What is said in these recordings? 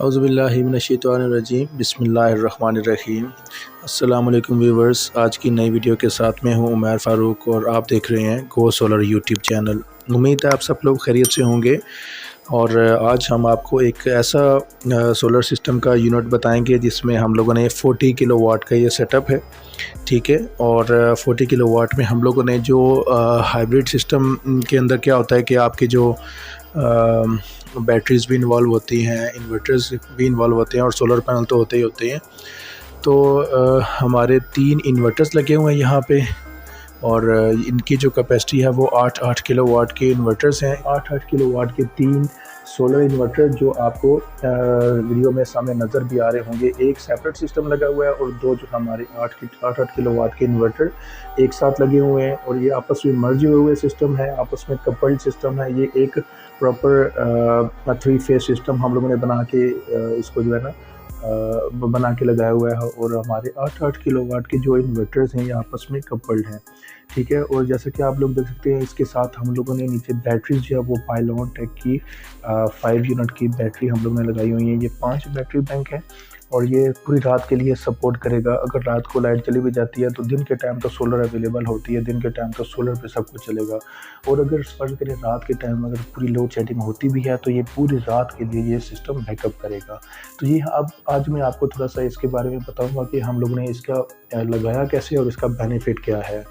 औज़ुबिल्लाहि मिनश्शैतानिर्रजीम बिस्मिल्लाहिर्रहमानिर्रहीम। अस्सलाम वालेकुम व्यूवर्स, आज की नई वीडियो के साथ मैं हूं उमर फ़ारूक और आप देख रहे हैं गो सोलर यूट्यूब चैनल। उम्मीद है आप सब लोग खैरियत से होंगे। और आज हम आपको एक ऐसा सोलर सिस्टम का यूनिट बताएंगे जिसमें हम लोगों ने 40 किलोवाट का ये सेटअप है, ठीक है। और 40 किलोवाट में हम लोगों ने जो हाइब्रिड सिस्टम के अंदर क्या होता है कि आपके जो बैटरीज़ भी इन्वॉल्व होती हैं, इन्वर्टर्स भी इन्वॉल्व होते हैं और सोलर पैनल तो होते ही होते हैं। तो हमारे 3 इन्वर्टर्स लगे हुए हैं यहाँ पे और इनकी जो कैपेसिटी है वो 8-8 किलोवाट के इन्वर्टर्स हैं। 8-8 किलोवाट के 3 सोलर इन्वर्टर जो आपको वीडियो में सामने नज़र भी आ रहे होंगे। एक सेपरेट सिस्टम लगा हुआ है और 2 जो हमारे 8-8 किलोवाट के इन्वर्टर एक साथ लगे हुए हैं और ये आपस में मर्ज हुए सिस्टम है, आपस में कपल्ड सिस्टम है। ये एक प्रॉपर 3 फेज सिस्टम हम लोगों ने बना के इसको जो है ना बना के लगाया हुआ है। और हमारे 8-8 किलोवाट के जो इन्वर्टर्स हैं ये आपस में कपल्ड हैं, ठीक है। और जैसे कि आप लोग देख सकते हैं इसके साथ हम लोगों ने नीचे बैटरीज जो है वो पाइलॉन टेक की 5 यूनिट की बैटरी हम लोगों ने लगाई हुई है। ये 5 बैटरी बैंक है और ये पूरी रात के लिए सपोर्ट करेगा। अगर रात को लाइट चली भी जाती है तो दिन के टाइम तो सोलर अवेलेबल होती है, दिन के टाइम तो सोलर पे सब कुछ चलेगा। और अगर फर्ज करें रात के टाइम अगर पूरी लोड शेडिंग होती भी है तो ये पूरी रात के लिए ये सिस्टम बैकअप करेगा। तो ये अब आज मैं आपको थोड़ा सा इसके बारे में बताऊंगा कि हम लोगों ने इसका लगाया कैसे और इसका बेनिफिट क्या है।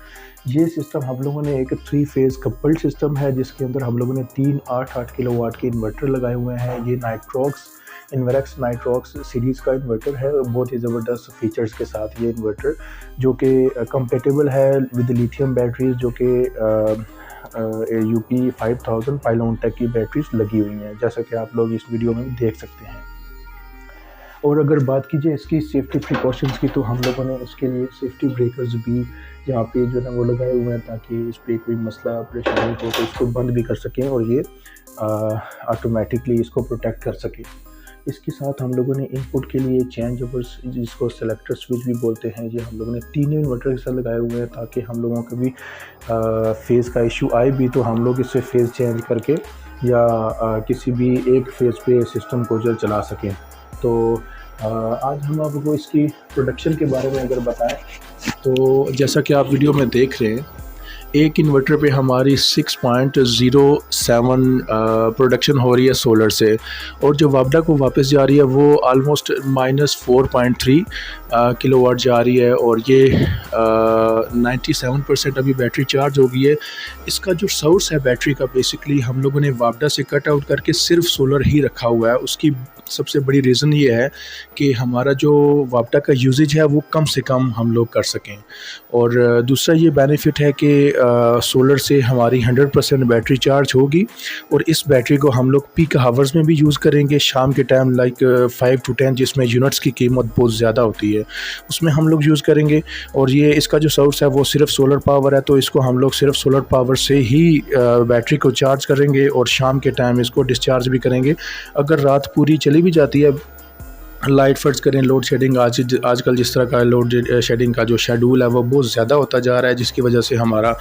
ये सिस्टम हम लोगों ने एक 3 फेज़ कपल्ड सिस्टम है जिसके अंदर हम लोगों ने 3 8-8 किलोवाट के इन्वर्टर लगाए हुए हैं। ये नाइट्रॉक्स इन्वेरेक्स नाइट्रॉक्स सीरीज़ का इन्वर्टर है, बहुत ही ज़बरदस्त फीचर्स के साथ ये इन्वर्टर जो कि कंपेटेबल है विद लिथियम बैटरीज जो कि UP 5000 पाइलॉन टेक की बैटरीज लगी हुई हैं, जैसा कि आप लोग इस वीडियो में देख सकते हैं। और अगर बात कीजिए इसकी सेफ्टी प्रिकॉशंस की तो हम लोगों ने इसके लिए सेफ्टी ब्रेकर्स भी यहाँ पे जो है वो लगाए हुए हैं ताकि इस पर कोई मसला परेशानी हो तो इसको बंद भी कर सकें और ये ऑटोमेटिकली इसको प्रोटेक्ट कर सकें। इसके साथ हम लोगों ने इनपुट के लिए चेंज ओवर्स जिसको सेलेक्टर स्विच भी बोलते हैं, ये हम लोगों ने 3 इन्वर्टर के साथ लगाए हुए हैं ताकि हम लोगों का भी फेज़ का इशू आए भी तो हम लोग इससे फेज़ चेंज करके या किसी भी एक फेज़ पे सिस्टम को जो चला सकें। तो आज हम आपको इसकी प्रोडक्शन के बारे में अगर बताएं तो जैसा कि आप वीडियो में देख रहे हैं एक इन्वर्टर पे हमारी 6.07 प्रोडक्शन हो रही है सोलर से और जो वापडा को वापस जा रही है वो आलमोस्ट -4.3 किलोवाट जा रही है और ये 97% अभी बैटरी चार्ज हो गई है। इसका जो सोर्स है बैटरी का बेसिकली हम लोगों ने वापडा से कट आउट करके सिर्फ सोलर ही रखा हुआ है। उसकी सबसे बड़ी रीज़न ये है कि हमारा जो वापडा का यूजेज है वो कम से कम हम लोग कर सकें। और दूसरा ये बेनिफिट है कि सोलर से हमारी 100% बैटरी चार्ज होगी और इस बैटरी को हम लोग पीक हावर्स में भी यूज़ करेंगे, शाम के टाइम लाइक 5 to 10 जिसमें यूनिट्स की कीमत बहुत ज़्यादा होती है उसमें हम लोग यूज़ करेंगे। और ये इसका जो सोर्स है वो सिर्फ सोलर पावर है तो इसको हम लोग सिर्फ सोलर पावर से ही बैटरी को चार्ज करेंगे और शाम के टाइम इसको डिस्चार्ज भी करेंगे। अगर रात पूरी चली भी जाती है लाइट फर्ज करें लोड शेडिंग आजकल जिस तरह का लोड शेडिंग का जो शेड्यूल है वो बहुत ज़्यादा होता जा रहा है जिसकी वजह से हमारा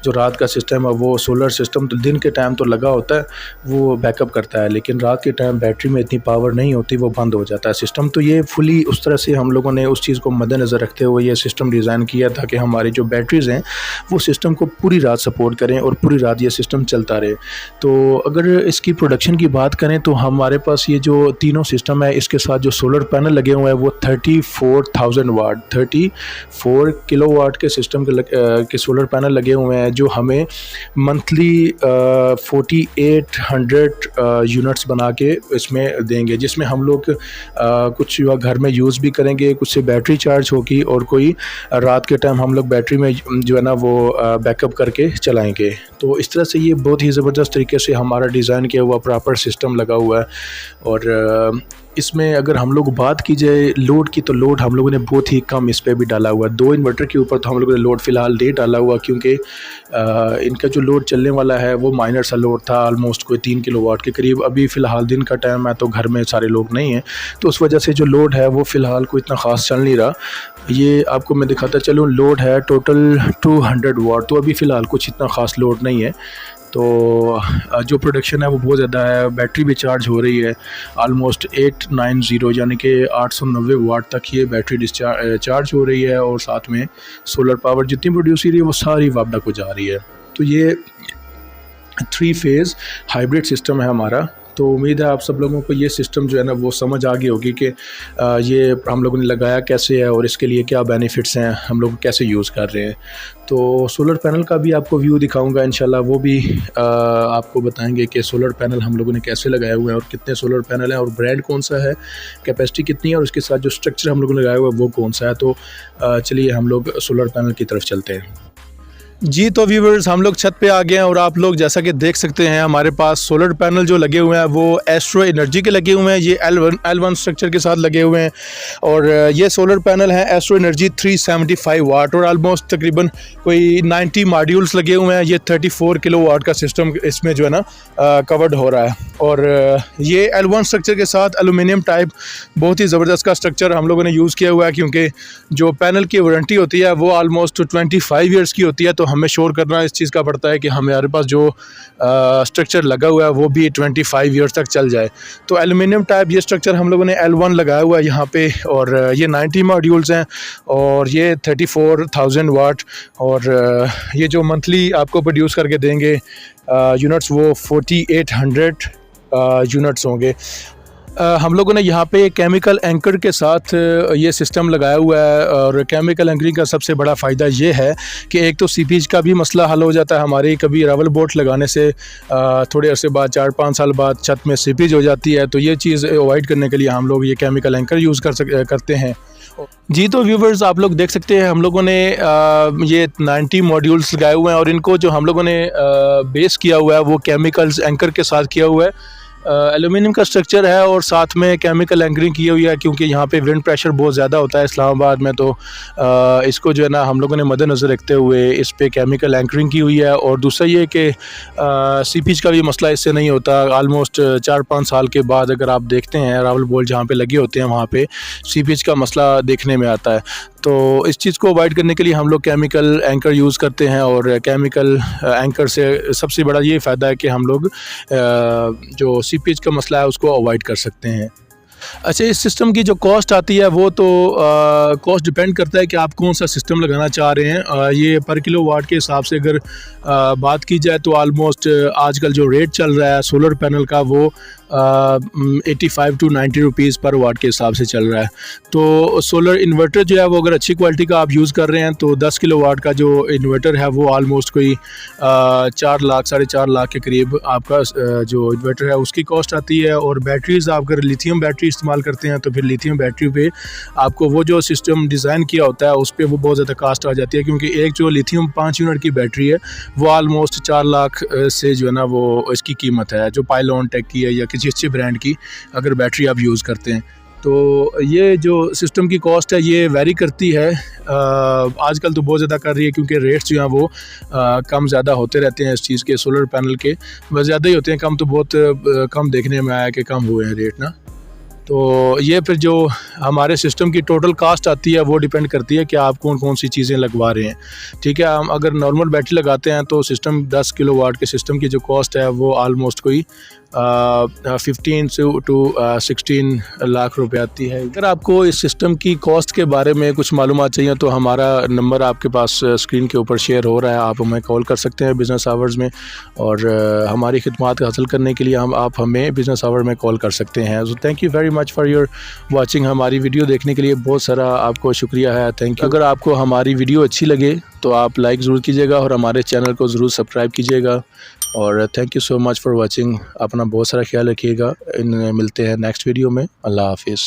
जो रात का सिस्टम है वो सोलर सिस्टम तो दिन के टाइम तो लगा होता है वो बैकअप करता है लेकिन रात के टाइम बैटरी में इतनी पावर नहीं होती, वो बंद हो जाता है सिस्टम। तो ये फुली उस तरह से हम लोगों ने उस चीज़ को मद्देनज़र रखते हुए ये सिस्टम डिज़ाइन किया ताकि हमारी जो बैटरीज़ हैं वो सिस्टम को पूरी रात सपोर्ट करें और पूरी रात ये सिस्टम चलता रहे। तो अगर इसकी प्रोडक्शन की बात करें तो हमारे पास ये जो तीनों सिस्टम है इसके साथ जो सोलर पैनल लगे हुए हैं वो 34,000 वाट 34 किलोवाट के सिस्टम के सोलर पैनल लगे हुए हैं जो हमें मंथली 4800 यूनिट्स बना के इसमें देंगे, जिसमें हम लोग कुछ घर में यूज़ भी करेंगे, कुछ से बैटरी चार्ज होगी और कोई रात के टाइम हम लोग बैटरी में जो है ना वो बैकअप करके चलाएंगे। तो इस तरह से ये बहुत ही ज़बरदस्त तरीके से हमारा डिज़ाइन किया हुआ प्रॉपर सिस्टम लगा हुआ है। और इसमें अगर हम लोग बात की जाए लोड की तो लोड हम लोगों ने बहुत ही कम इस पर भी डाला हुआ है। 2 इन्वर्टर के ऊपर तो हम लोगों ने लोड फ़िलहाल नहीं डाला हुआ क्योंकि इनका जो लोड चलने वाला है वो माइनर सा लोड था ऑलमोस्ट कोई 3 किलोवाट के करीब। अभी फ़िलहाल दिन का टाइम है तो घर में सारे लोग नहीं हैं तो उस वजह से जो लोड है वो फ़िलहाल कोई इतना ख़ास चल नहीं रहा। ये आपको मैं दिखाता चलूँ, लोड है टोटल 200 वाट, तो अभी फ़िलहाल कुछ इतना ख़ास लोड नहीं है। तो जो प्रोडक्शन है वो बहुत ज़्यादा है, बैटरी भी चार्ज हो रही है आलमोस्ट 890 यानी कि 890 वाट तक ये बैटरी चार्ज हो रही है, और साथ में सोलर पावर जितनी प्रोड्यूस हो रही है वो सारी वापडा को जा रही है। तो ये 3 फेज़ हाइब्रिड सिस्टम है हमारा। तो उम्मीद है आप सब लोगों को ये सिस्टम जो है ना वो समझ आ गई होगी कि ये हम लोगों ने लगाया कैसे है और इसके लिए क्या बेनिफिट्स हैं, हम लोग कैसे यूज़ कर रहे हैं। तो सोलर पैनल का भी आपको व्यू दिखाऊंगा इंशाल्लाह, वो भी आपको बताएंगे कि सोलर पैनल हम लोगों ने कैसे लगाए हुए हैं और कितने सोलर पैनल हैं और ब्रांड कौन सा है, कैपेसिटी कितनी है और उसके साथ जो स्ट्रक्चर हम लोगों ने लगाया हुआ है वो कौन सा है। तो चलिए हम लोग सोलर पैनल की तरफ चलते हैं। जी तो व्यूवर्स, हम लोग छत पे आ गए हैं और आप लोग जैसा कि देख सकते हैं हमारे पास सोलर पैनल जो लगे हुए हैं वो एस्ट्रो एनर्जी के लगे हुए हैं। ये L1 स्ट्रक्चर के साथ लगे हुए हैं और ये सोलर पैनल हैं एस्ट्रो एनर्जी 375 वाट और आलमोस्ट तकरीबन कोई 90 मॉड्यूल्स लगे हुए हैं। ये 34 किलो वाट का सिस्टम इसमें जो है ना कवर्ड हो रहा है। और ये L1 स्ट्रक्चर के साथ एलुमिनियम टाइप बहुत ही ज़बरदस्त का स्ट्रक्चर हम लोगों ने यूज़ किया हुआ है, क्योंकि जो पैनल की वारंटी होती है वो आलमोस्ट 25 ईयर्स की होती है। तो हमें श्योर करना इस चीज़ का पड़ता है कि हमारे पास जो स्ट्रक्चर लगा हुआ है वो भी 25 ईयर्स तक चल जाए। तो एलुमिनियम टाइप ये स्ट्रक्चर हम लोगों ने L1 लगाया हुआ है यहाँ पे, और ये 90 मॉड्यूल्स हैं और ये 34,000 वाट, और ये जो मंथली आपको प्रोड्यूस करके देंगे यूनिट्स वो 4800 यूनिट्स होंगे। हम लोगों ने यहाँ पे केमिकल एंकर के साथ ये सिस्टम लगाया हुआ है, और केमिकल एंकरिंग का सबसे बड़ा फ़ायदा ये है कि एक तो सीपेज का भी मसला हल हो जाता है। हमारी कभी रावल बोट लगाने से थोड़े अरसे बाद 4-5 साल बाद छत में सीपेज हो जाती है, तो ये चीज़ अवॉइड करने के लिए हम लोग ये केमिकल एंकर यूज़ करते हैं। जी तो व्यूवर्स, आप लोग देख सकते हैं हम लोगों ने ये 90 मॉड्यूल्स लगाए हुए हैं और इनको जो हम लोगों ने बेस किया हुआ है वो केमिकल्स एंकर के साथ किया हुआ है। एल्यूमिनियम का स्ट्रक्चर है और साथ में केमिकल एंकरिंग की हुई है, क्योंकि यहाँ पे विंड प्रेशर बहुत ज़्यादा होता है इस्लामाबाद में। तो इसको जो है ना हम लोगों ने मद्देनज़र रखते हुए इस पे केमिकल एंकरिंग की हुई है। और दूसरा ये कि सीपेज का भी मसला इससे नहीं होता। आलमोस्ट 4-5 साल के बाद अगर आप देखते हैं रावल बोल जहाँ पे लगे होते हैं वहाँ पे सीपेज का मसला देखने में आता है। तो इस चीज़ को अवॉइड करने के लिए हम लोग केमिकल एंकर यूज़ करते हैं, और केमिकल एंकर से सबसे बड़ा ये फ़ायदा है कि हम लोग जो सीपेज का मसला है उसको अवॉइड कर सकते हैं। अच्छा, इस सिस्टम की जो कॉस्ट आती है वो तो कॉस्ट डिपेंड करता है कि आप कौन सा सिस्टम लगाना चाह रहे हैं। ये पर किलो वाट के हिसाब से अगर बात की जाए तो आलमोस्ट आजकल जो रेट चल रहा है सोलर पैनल का वो 85 to 90 रुपीज़ पर वाट के हिसाब से चल रहा है। तो सोलर इन्वर्टर जो है वो अगर अच्छी क्वालिटी का आप यूज़ कर रहे हैं तो 10 किलो वाट का जो इन्वर्टर है वो आलमोस्ट कोई 4 लाख 4.5 लाख के करीब आपका जो इन्वर्टर है उसकी कॉस्ट आती है। और बैटरीज़ आप अगर लिथियम बैटरी इस्तेमाल करते हैं तो फिर लिथियम बैटरी पे आपको वो जो सिस्टम डिज़ाइन किया होता है उस पर वो बहुत ज़्यादा कास्ट आ जाती है, क्योंकि एक जो लिथियम 5 यूनिट की बैटरी है वो आलमोस्ट 4 लाख से जो है ना वो इसकी कीमत है, जो पाइलॉन टेक की है या किसी अच्छे ब्रांड की अगर बैटरी आप यूज़ करते हैं। तो ये जो सिस्टम की कॉस्ट है ये वेरी करती है, आजकल तो बहुत ज़्यादा कर रही है, क्योंकि रेट्स जो हैं वो कम ज़्यादा होते रहते हैं इस चीज़ के। सोलर पैनल के बस ज़्यादा ही होते हैं, कम तो बहुत कम देखने में आया कि कम हुए हैं रेट ना। तो ये फिर जो हमारे सिस्टम की टोटल कास्ट आती है वो डिपेंड करती है कि आप कौन कौन सी चीज़ें लगवा रहे हैं। ठीक है, हम अगर नॉर्मल बैटरी लगाते हैं तो सिस्टम 10 किलो वाट के सिस्टम की जो कॉस्ट है वो आलमोस्ट कोई 15 to 16 लाख रुपए आती है। अगर आपको इस सिस्टम की कॉस्ट के बारे में कुछ मालूमात चाहिए तो हमारा नंबर आपके पास स्क्रीन के ऊपर शेयर हो रहा है, आप हमें कॉल कर सकते हैं बिज़नेस आवर्स में, और हमारी खिदमत हासिल करने के लिए आप हमें बिज़नेस आवर में कॉल कर सकते हैं। So thank you very much for your watching. हमारी वीडियो देखने के लिए बहुत सारा आपको शुक्रिया है, थैंक यू। अगर आपको हमारी वीडियो अच्छी लगे तो आप लाइक ज़रूर कीजिएगा और हमारे चैनल को ज़रूर सब्सक्राइब कीजिएगा। और thank you so much for watching. अपना बहुत सारा ख्याल रखिएगा। मिलते हैं नेक्स्ट वीडियो में। अल्लाह हाफिज़।